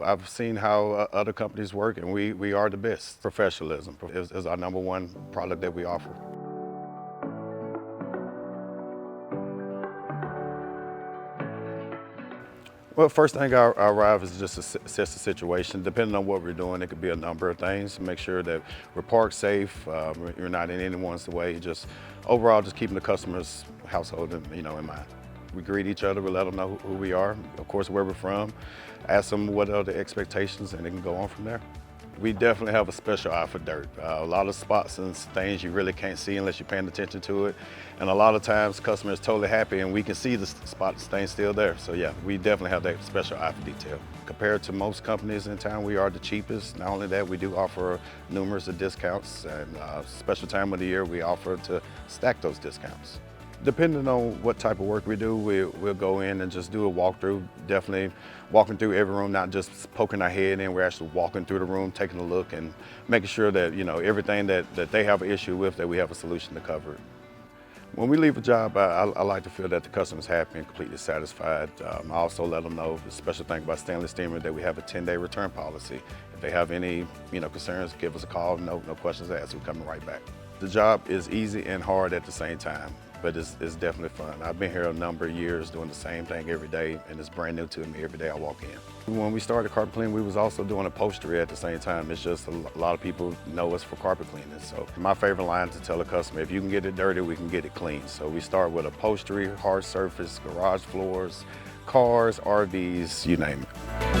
I've seen how other companies work, and we are the best. Professionalism is our #1 product that we offer. Well, first thing I arrive is just assess the situation. Depending on what we're doing, it could be a number of things. Make sure that we're parked safe, you're not in anyone's way. Just overall, just keeping the customer's household, in mind. We greet each other, we let them know who we are, of course, where we're from, ask them what are the expectations, and they can go on from there. We definitely have a special eye for dirt. A lot of spots and things you really can't see unless you're paying attention to it. And a lot of times, customers are totally happy and we can see the spot stain still there. So yeah, we definitely have that special eye for detail. Compared to most companies in town, we are the cheapest. Not only that, we do offer numerous of discounts, and special time of the year, we offer to stack those discounts. Depending on what type of work we do, we'll go in and just do a walkthrough. Definitely walking through every room, not just poking our head in. We're actually walking through the room, taking a look, and making sure that everything that they have an issue with, that we have a solution to cover it. When we leave a job, I like to feel that the customer's happy and completely satisfied. I also let them know the special thing about Stanley Steemer, that we have a 10-day return policy. If they have any concerns, give us a call. No questions asked. We're coming right back. The job is easy and hard at the same time, but it's definitely fun. I've been here a number of years doing the same thing every day, and it's brand new to me every day I walk in. When we started carpet cleaning, we was also doing upholstery at the same time. It's just a lot of people know us for carpet cleaning. So my favorite line to tell a customer, if you can get it dirty, we can get it clean. So we start with upholstery, hard surface, garage floors, cars, RVs, you name it.